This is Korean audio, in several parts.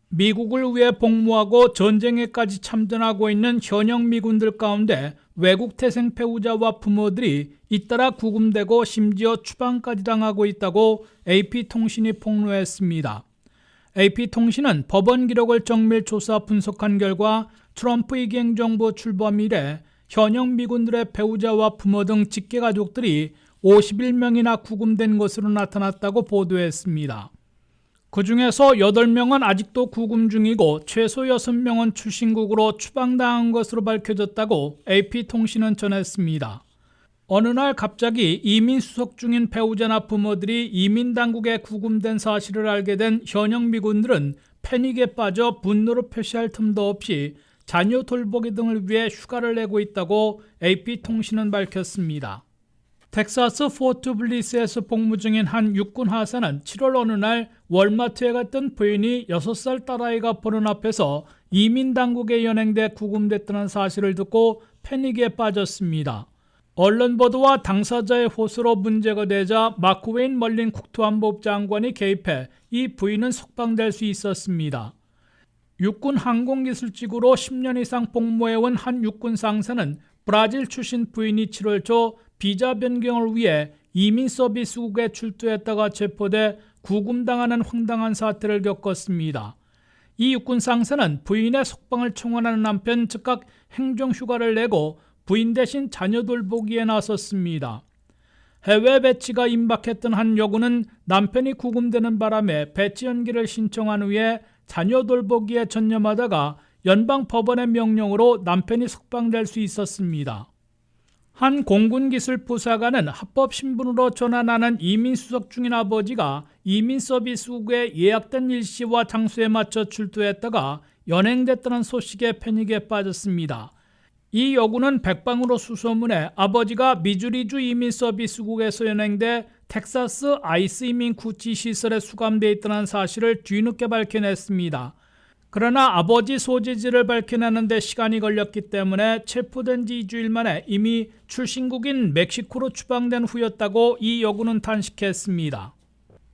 미국을 위해 복무하고 전쟁에까지 참전하고 있는 현역 미군들 가운데 외국 태생 배우자와 부모들이 잇따라 구금되고 심지어 추방까지 당하고 있다고 AP통신이 폭로했습니다. AP통신은 법원 기록을 정밀 조사 분석한 결과 트럼프 이기행 정부 출범 이래 현역 미군들의 배우자와 부모 등 직계가족들이 51명이나 구금된 것으로 나타났다고 보도했습니다. 그 중에서 8명은 아직도 구금 중이고 최소 6명은 출신국으로 추방당한 것으로 밝혀졌다고 AP통신은 전했습니다. 어느 날 갑자기 이민 수속 중인 배우자나 부모들이 이민 당국에 구금된 사실을 알게 된 현역 미군들은 패닉에 빠져 분노를 표시할 틈도 없이 자녀 돌보기 등을 위해 휴가를 내고 있다고 AP통신은 밝혔습니다. 텍사스 포트 블리스에서 복무 중인 한 육군 하사는 7월 어느 날 월마트에 갔던 부인이 6살 딸아이가 보는 앞에서 이민 당국에 연행돼 구금됐다는 사실을 듣고 패닉에 빠졌습니다. 언론 보도와 당사자의 호소로 문제가 되자 마크 웨인 멀린 국토안보부 장관이 개입해 이 부인은 석방될 수 있었습니다. 육군 항공기술직으로 10년 이상 복무해온 한 육군 상사는 브라질 출신 부인이 7월 초 비자 변경을 위해 이민 서비스국에 출두했다가 체포돼 구금당하는 황당한 사태를 겪었습니다. 이 육군 상사는 부인의 석방을 청원하는 한편 즉각 행정휴가를 내고 부인 대신 자녀 돌보기에 나섰습니다. 해외 배치가 임박했던 한 여군은 남편이 구금되는 바람에 배치 연기를 신청한 후에 자녀 돌보기에 전념하다가 연방법원의 명령으로 남편이 석방될 수 있었습니다. 한 공군기술부사관은 합법신분으로 전환하는 이민수속 중인 아버지가 이민서비스국에 예약된 일시와 장소에 맞춰 출두했다가 연행됐다는 소식에 패닉에 빠졌습니다. 이 여군은 백방으로 수소문해 아버지가 미주리주 이민서비스국에서 연행돼 텍사스 아이스 이민 구치 시설에 수감되어 있다는 사실을 뒤늦게 밝혀냈습니다. 그러나 아버지 소재지를 밝혀내는 데 시간이 걸렸기 때문에 체포된 지 2주일 만에 이미 출신국인 멕시코로 추방된 후였다고 이 여군은 단식했습니다.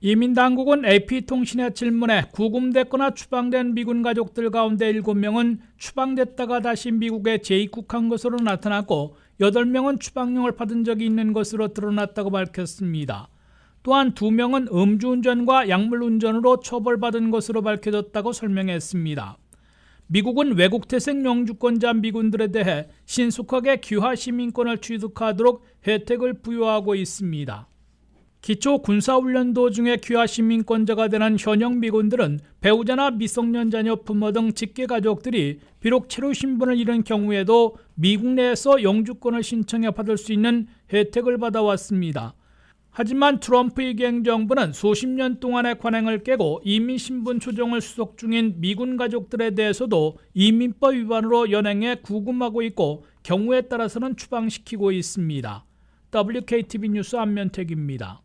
이민당국은 AP통신의 질문에 구금됐거나 추방된 미군 가족들 가운데 7명은 추방됐다가 다시 미국에 재입국한 것으로 나타났고 8명은 추방령을 받은 적이 있는 것으로 드러났다고 밝혔습니다. 또한 2명은 음주운전과 약물운전으로 처벌받은 것으로 밝혀졌다고 설명했습니다. 미국은 외국태생 영주권자 미군들에 대해 신속하게 귀화시민권을 취득하도록 혜택을 부여하고 있습니다. 기초 군사훈련 도중에 귀화시민권자가 되는 현역 미군들은 배우자나 미성년 자녀 부모 등 직계가족들이 비록 체류 신분을 잃은 경우에도 미국 내에서 영주권을 신청해 받을 수 있는 혜택을 받아왔습니다. 하지만 트럼프 이기행 정부는 수십 년 동안의 관행을 깨고 이민신분 조정을 수속 중인 미군 가족들에 대해서도 이민법 위반으로 연행해 구금하고 있고 경우에 따라서는 추방시키고 있습니다. WKTV 뉴스 안면택입니다.